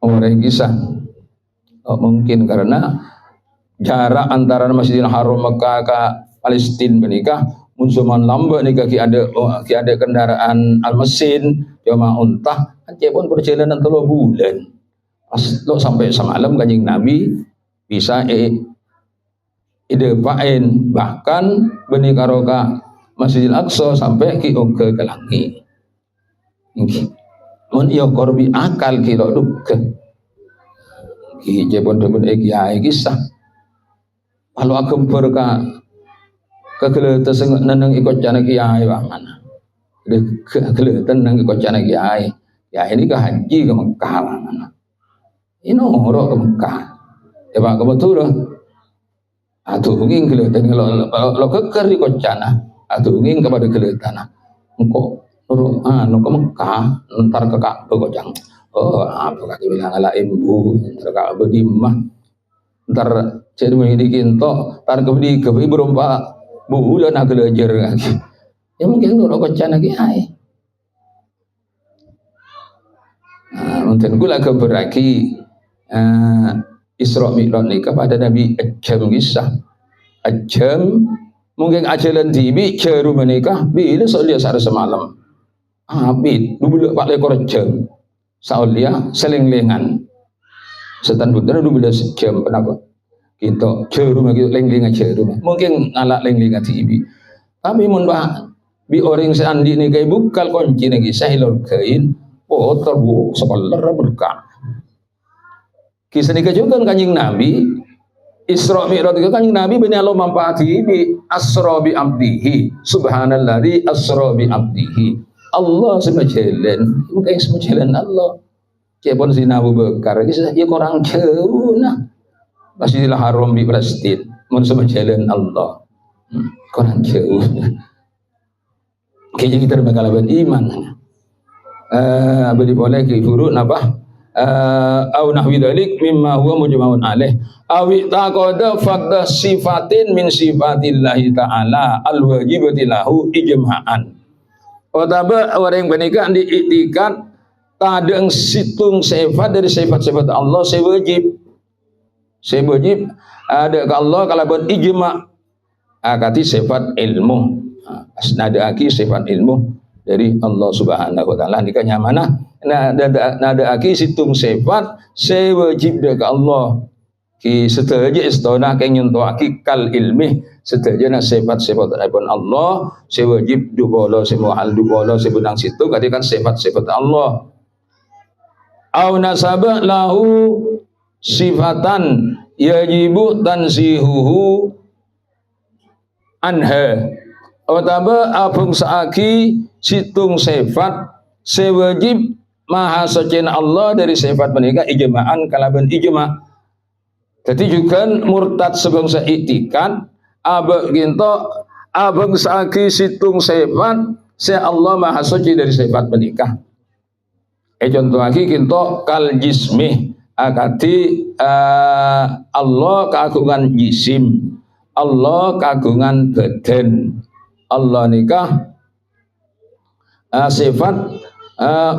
orang kisah mungkin karena jarak antara Masjidil Haram Mekah ke Palestina menikah munsuman lamba nikah ki ada kendaraan al-mesin cuma untah cepon perjalanan 3 bulan. Pas lo sampai semalam Kanjeng Nabi bisa idepain bahkan benih karoka Masjidil Aqsa sampai ki ke langit. Mun yo korbi akal ki lo duk ki cepon kiai kisah. Kalau aku berka kegelatan sengak neneng ikut cana kiai mana? Kegelatan neneng ikut cana kiai. Ya ini ke haji ke Mekah mana? Ini orang ke Mekah. Ya pak kebetulan. Atuh nging kelihatan kalau keker di kocana. Atuh nging kepada kelihatan. Engkau nu ke Mekah ntar ke Ka'bah kocang. Oh apa kaki bilang ala ibu ntar Ka'bah di mah. Ntar jadi mengidikin toh ntar kebedi berumpa bulan nak belajar lagi. Ya mungkin nu kocana kiai. Mungkin gula keberaki. Isra Mi'raj nikah pada Nabi ajam kisah ajam mungkin ajalan tibi ceru menikah bila soalia sehari semalam habis 24 jam soalia selenglengan setan putra 12 jam kenapa kita ceru gitu lenglengan ceru mungkin ngalak lenglengan tibi tapi mun bah bi orang seandi nikah bukal kunci nih kisah ilor kain terbu sekolah berkah. Kisah nikah juga Kanjeng Nabi Isra Mi'raj itu Kanjeng Nabi benih Allah manfaati bi asra bi abdihi subhanalladzi asra bi abdihi Allah semajalan mungkin semajalan Allah cepon sina Abu Bakar kisah ya korang jauh nah Masjidil Haram bi Palestina mun semajalan Allah korang jauh kayaknya kita bakal beriman beri boleh ke furu napa au nahwi dzalik mimma huwa mujma'un alaih awi taqada faqda sifatin min sifatillahi ta'ala alwajibati lahu ijma'an otaba orang benika diiktikan tadeng situng sifat dari sifat-sifat Allah sewajib ada ke Allah kalaban ijma' akati sifat ilmu asnada aki sifat ilmu dari Allah Subhanahu wa taala nikahnya mana nada aki situng sifat sewajib ke Allah ki sedaja istana keng nyonto aki kal ilmi sedaja sifat-sifat daripada Allah sewajib dubolo semuhal dubolo sebunang situ kadikan sifat-sifat Allah au nasaba lahu sifatan yajibu tanzihuhu anha otaba abung saaki situng sifat sewajib maha suci Allah dari sifat menikah ijma'an kalaban ijma'. Jadi juga murtad sebangsa iktikan abang ginto abang saaki situng sifat se Allah maha suci dari sifat menikah. Contoh lagi ginto kal jismi akati Allah keagungan jisim Allah keagungan badan Allah nikah sifat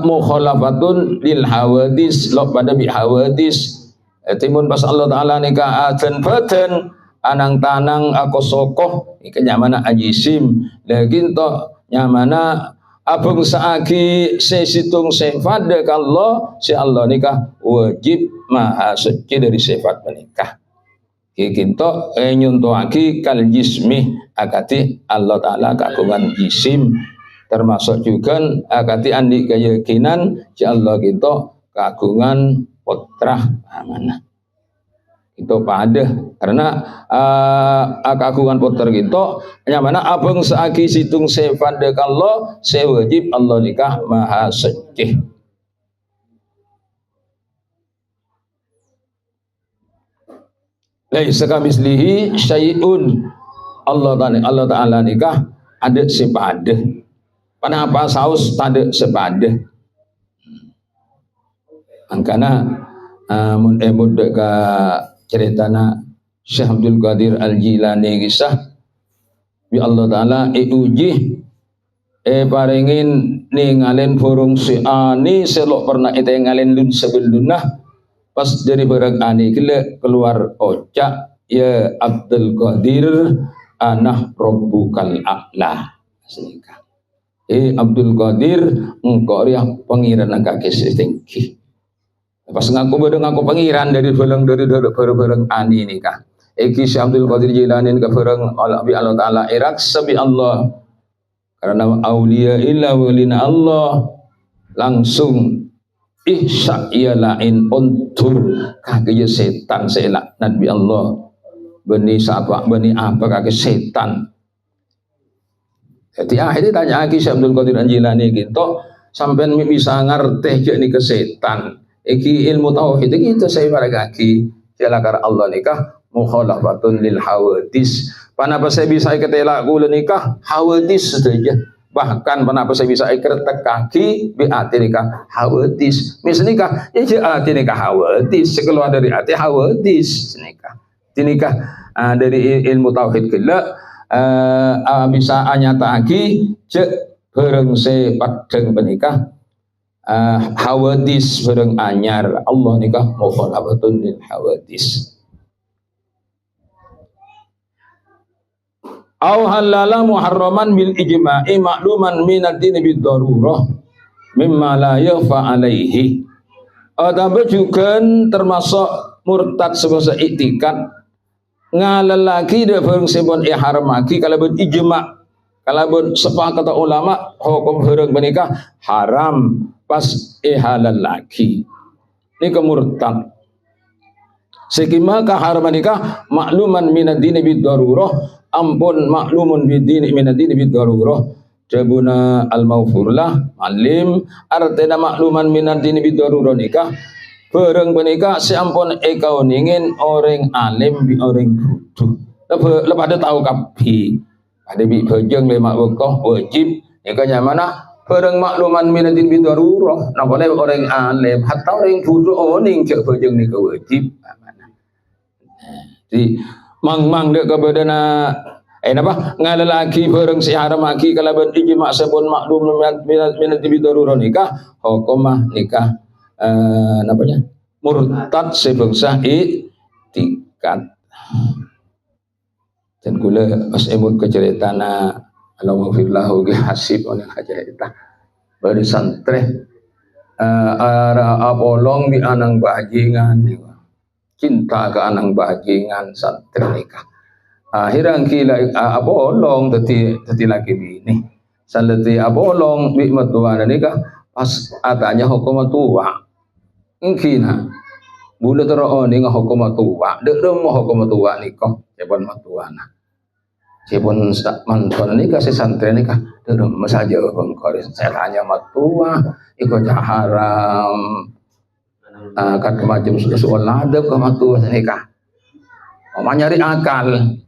mukhalafatun lil hawadis lo pada bi hawadis timun pas Allah taala nikah adan badan anang tanang aku sokoh iki nyamana ajisim lagi to nyamana abung saaki sesitung sifat dek Allah si Allah nikah wajib maha suci dari sifat menikah iki to nyuntoaki kal jismi akati Allah taala kagungan jisim termasuk juga akati andi keyakinan si Allah kita kagungan putra mana itu pada karena akakuan putra gitu nyamana abang saaki situng sepande kalau sewajib Allah nikah maha secih laisa kamislihi syai'un Allah Ta'ala nikah ada sepada kenapa saus tade sepada angkana mun emud ka ceritana Syekh Abdul Qadir Al-Jilani kisah bi Allah Ta'ala uji paringin ningalen burung si ani selok pernah ite ngalen lun sebelunah pas dari barang ani keluar ocak ya Abdul Qadir anah Rabbukal A'la senika Abdul Qadir engkau ya pengiran kaki setinggi pas ngaku pengiran dari bareng ani nikah iki Syekh Abdul Qadir Jilani ke bareng Allah Ta'ala irak sabi Allah karena aulia illa walina Allah langsung ihsa ya lain untur kaki setan selak nabi Allah beni apa kaki setan jadi akhirnya tanya lagi Syekh Abdul Qadir Jilani gitu sampai bisa ngerti jadi ke setan iki ilmu tauhid itu saya pada kaki jala kar Allah nikah mukhalafatun lil hawadis panapa saya bisa ketela kula nikah hawadis saja bahkan panapa saya bisa kertek kaki bi ati nikah hawadis mis nikah ya ati nikah hawadis keluar dari ati hawadis nikah dari ilmu tauhid gila bisa nyata lagi cek bareng se padeng menikah hawadis bareng anyar Allah nikah mukhalafatun lil hawadis au halala muharraman bil ijma'i ma'luman minad din bid darurah mimma la yafa alaihi atau juga termasuk murtad sebasa iktikat ngalalaki dia bareng sebon ihram lagi kalau ben ijma' kalau ben sepakat ulama hukum bareng menikah haram pas halal lagi ini kemurtad sekima kaharaman nikah makluman minad dini bid darurah ampun maklumun bid dini minad dini bid darurah jabuna al maufurlah alim artinya makluman minad dini bid darurah nikah bareng menikah seampun ekau ningin orang alim bi orang bodoh lepas ada tahu kapi ada bi bajeng lima waktu wajib nikahnya mana bareng makluman minatin bidarurah namanya orang alim hatta orang bodoh oning cek bajeng nikah wajib jadi mang dek kabadana napa ngalalaki bareng si haram lagi kalau ben ijma sabun maklum minatin bidarurah nikah hukumah nikah namanya murtad sebangsa iktikat dan kula pas emut keceritana Allahumma ge hasib oleh cerita bari santre apolong di anang bajingan cinta ke anang bajingan santre nikah akhirnya kila apolong teti laki bini salati apolong bi matuana nikah pas atanya hukum tua engkina bulu tero ni hukum tua dek mau hukum tua nikah cepon matuana cepon mantuan nikah si santri nikah dek saja bengkor saya tanya matua ikut haram kan macam soal adab ke matua nikah mau nyari akal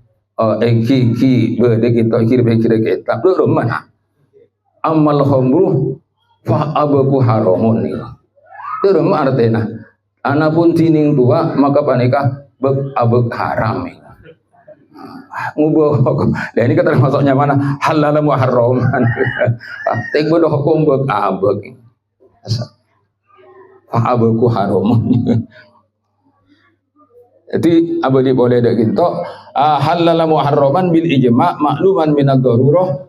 ki berde kita kira kita dek mana amal khamru fa abaku haramun nih terus artinya anapun tining tua maka panikah abek haram ngubah dan ini kata masuknya mana halal muharraman tek bodoh hukum bek abek fa abaku haramun jadi abadi boleh dak gitu halal muharraman bil ijma' makluman minad darurah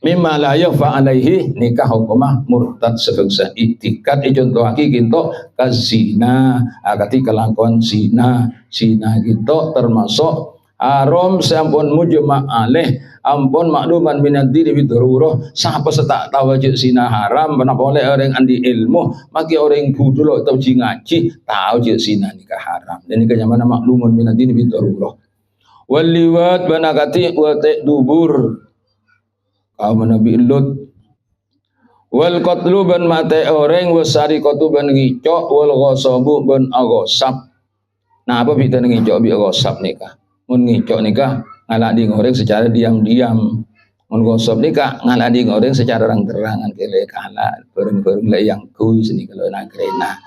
mimma la yafa alaihi nikah hukumah murtad sebangsa iktikat contoh lagi gitu kazina ketika lakukan zina gitu termasuk haram sampun mujma' alaih ampun makluman minad dini bidharurah. Siapa setak tahu je zina haram menapa oleh orang andi ilmu maki orang budul atau ngaji tahu je zina nikah haram dan nikah yang mana makluman minad dini bidharurah. Wal liwat banakati wa dubur kaum Nabi Lut. Wal qatlu ban mate orang wasari qatu ban ngicok wal ghasabu ban aghasab. Nah apa beda ngicok bi aghasab nikah? Mun ngicok nikah ngaladi ngoreng secara diam-diam. Mun ghasab nikah ngaladi ngoreng secara terang-terangan kele kala bareng-bareng le yang kuy seni kalau nak krena.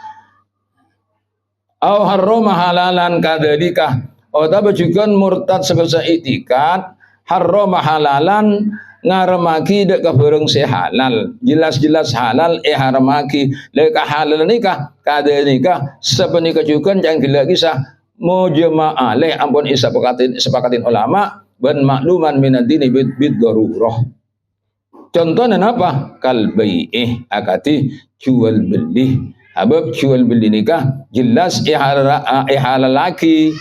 Au harrama halalan kadzalika. Atau juga murtad sebab itikad harrama halalan ngaramaki dek ka bareng se halal jelas-jelas halal haramaki le ka halal nikah kadzalika sepenika juga jangan gila kisah mujma' alaih ampun sepakatin ulama ban makluman minad dini bid darurah. Contohnya apa? Kal bai'ih akati jual beli. Habab jual beli nikah jelas halalaki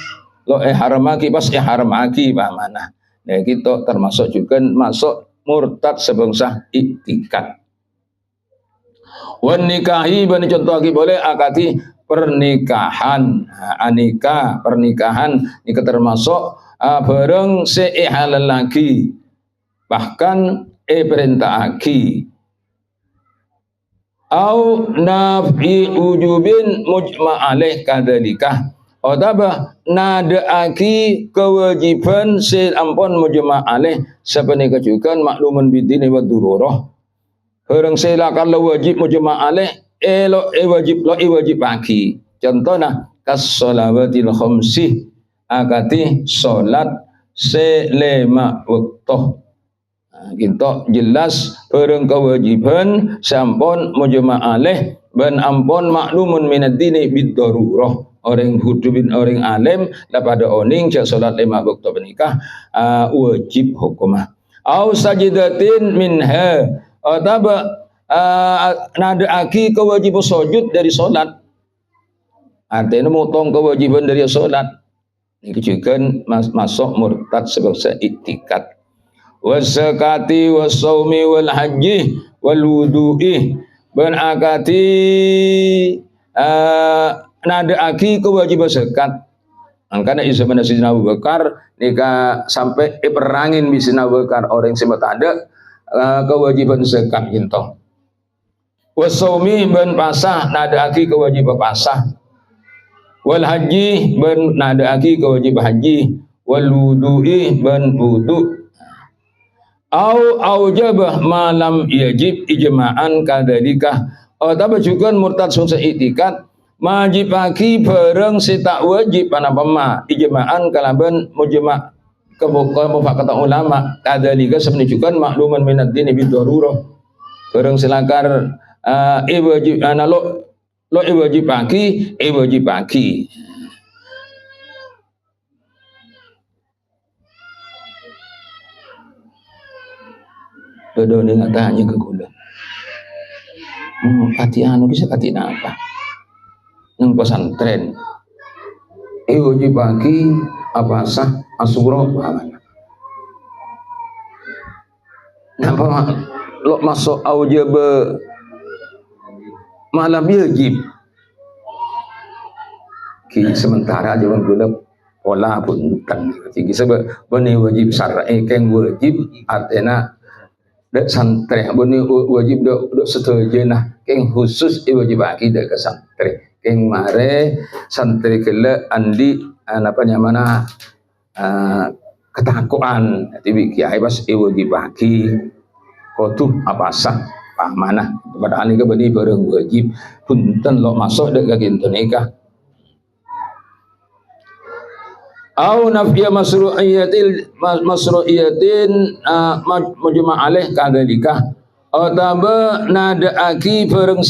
lo haramaki pas haramaki mana. Nah kita termasuk juga masuk murtad sebangsa iktikad. Wan nikahi bani contoh lagi boleh akati pernikahan anika pernikahan ini termasuk bareng halal lagi bahkan perintah aki au nafi ujubin mujma' alaih kadzalika atau nada aki kewajiban ampun mujma' alaih sepenika juga maklumun bidini wa dururah bareng silakan wajib mujma' alaih wajib pagi. Contohnya kas sholawatil khamsi akati salat selema waktu. Kita jelas bareng kewajiban sampun mujma' alaih ban ampun maklumun minad dini bid darurah. Orang hudubin orang alim daripada oning jak salat lima waktu menikah wajib hukumah. Au sajidatin minha atau nada aki kewajiban sujud dari solat artinya motong kewajiban dari solat ini juga masuk murtad sebab iktikad wasakati wasaumi wal haji wal wudu'i ban akati nada aki kewajiban zakat angkana isa mana Sayyidina Abu Bakar nikah sampai perangin bisa Abu Bakar orang sempat ada kewajiban zakat gitu. Wasaumi ban pasah nada aki kewajiban pasah. Wal haji ban nada aki kewajiban haji. Wal wudu'i ban wudu. Au aujabah malam yajib ijma'an kadzalika. Atau juga murtad sunsa iktikad wajib aki bareng setak wajib panapa ma ijma'an kalaban mujma' kata ulama kadzalika semenunjukkan makluman minad dini bid darurah bareng selakar wajib lo wajib pagi dodo dengan tanya ke kula kati anu bisa kati apa nang pesantren wajib pagi apa sah asura mana napa lo masuk aujab malam wajib ki sementara zaman gula pola pun kan tinggi sebab bani wajib syar'i keng wajib artinya dak santri bani wajib dak seterjena keng khusus wajib akidah ke santri keng mare santri kele andi apa namanya ketakuan tibi kiai pas wajib bagi kotu apa sah mana pada ahli ke bani bareng wajib punten lo masuk dek kaginten nikah au nafya masru'iyatin mujma' alaih kadzalika ataba nada aki bareng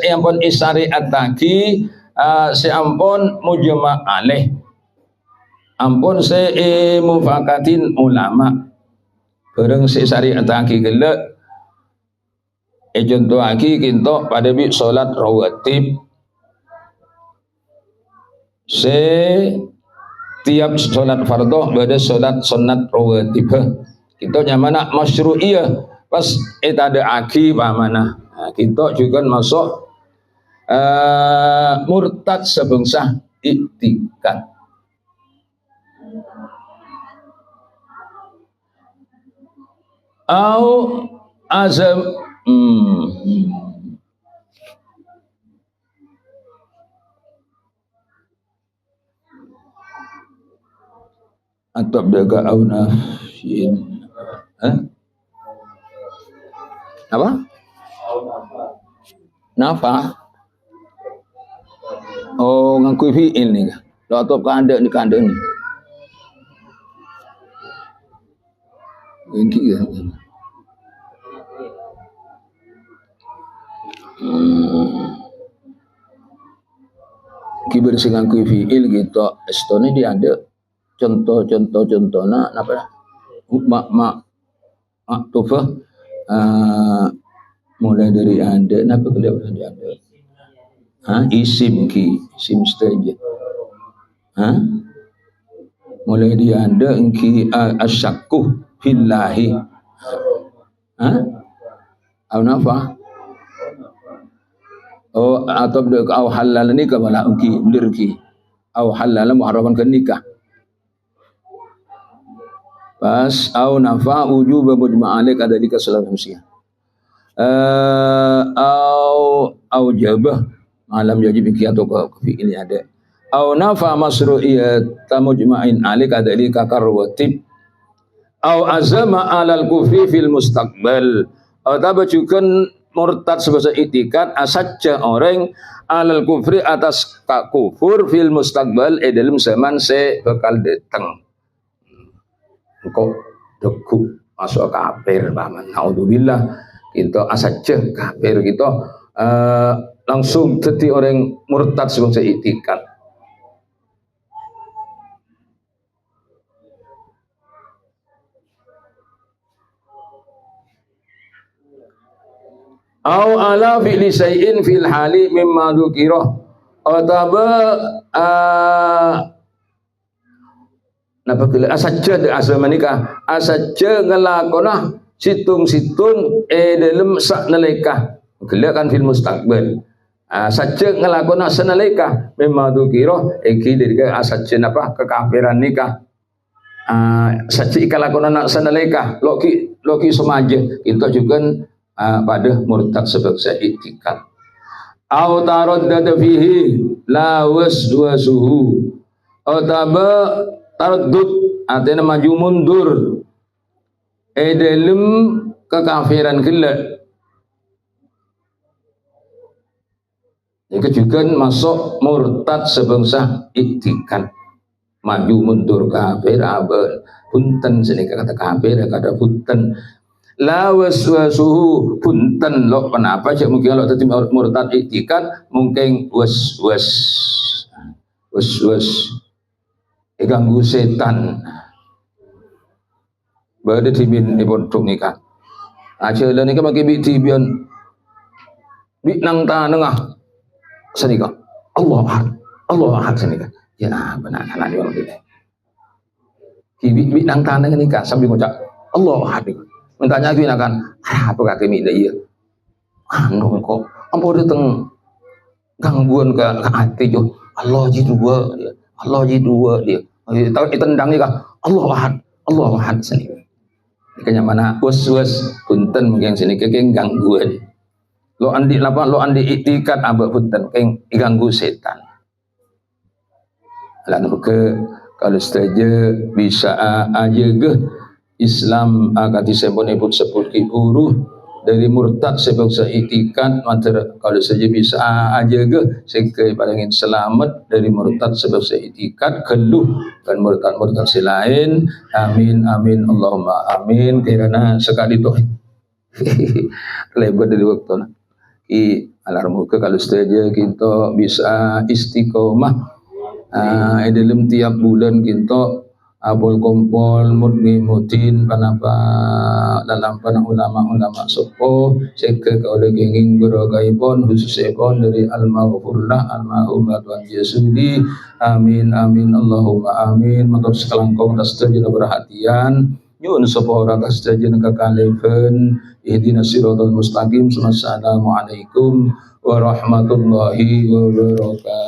yang pun isyariat taki seampun mujma' alaih ampun mufakatin ulama bareng syariat taki gelek contoh aki kinto pada bi salat rawatib tiap solat fardu pada solat sunat rawatib kita nyamana masyru'iyah pas eta ada aki mana kita juga masuk murtad sebangsa iktikad au azam atau jaga au nafsin apa nafa oh ngakui fi'il ni kah lo atau kanda ni ini ya kibar sing ngakui fi'il gitu estone dia ada contohnya apa maktufah mulai dari ada apa kelihatan dia ada isim saja mulai dia ada ki asyakku fillahi au nafa atau au halal nikah wala unki dirki au halal muharraman kan nikah pas au nafa ujub mujma'alik ada di kesalahan manusia au jabah malam jadi fikih atau fi'il ada au nafa masru'iyat tamujma'in alik ada di kakarwatib au azama alal kufri fil mustaqbal atau juga murtad sebesar itikad asajja orang alal kufri atas kufur fil mustaqbal dalam zaman se bakal datang engkau deku masuk kafir paman naudzubillah kita asajja kafir kita langsung jadi orang murtad sebesar itikad au ala fi'li syai'in fil hali mimma dzukira ataba napa kala asajja asamanika asajja ngelakona situng-situng dalam sak nalika gelakan fil mustaqbal asajja ngelakona sanalika mimma dzukira iki dari asajja napa kekafiran nikah sajja ikalakona nak sanalika loki semaja kita juga pada murtad sebab i'tikad au taraddada fihi la waswasuhu ataba taraddud artinya maju mundur dalam kekafiran gila itu juga masuk murtad sebangsa i'tikad maju mundur kafir abad punten sini kata kafir kata punten la waswasuhu punten lo kenapa cak mungkin kalau tadi murtad i'tikad mungkin was ganggu setan berada di bin pondok nikah aja lah nikah makin biti bian bi nang ta nengah senika Allah ahad senika ya benar lah dia orang kita bi nang ta nikah sambil ngucap Allah ahad mentanya aku akan apa kakek minta iya anu kok ampun datang gangguan ke hati jo Allah ji dua dia tahu ditendang ni kah Allah ahad sini kayaknya mana was punten mungkin sini keng gangguan lo andi i'tikad abak punten keng ganggu setan lalu ke kalau saja bisa aja ke Islam agak disebut huru dari murtad sebangsa i'tikad kalau saja bisa aja ke sekai padangin selamat dari murtad sebangsa i'tikad keluh dan murtad selain amin Allahumma amin karena sekali itu lebar dari waktu alarm ke kalau saja kita bisa istiqomah dalam tiap bulan kita Abul Kompol Mudni Mudin panapa dalam panah ulama-ulama sopo seke kaule kenging beragaipun khususipun dari al-maghfurlah al-mahum Tuhan Yesudi amin amin Allahumma amin matur sekelangkong dastajina perhatian nyuwun sapa ora kastajina kakaleven ihdinas siratal mustaqim. Assalamualaikum warahmatullahi wabarakatuh.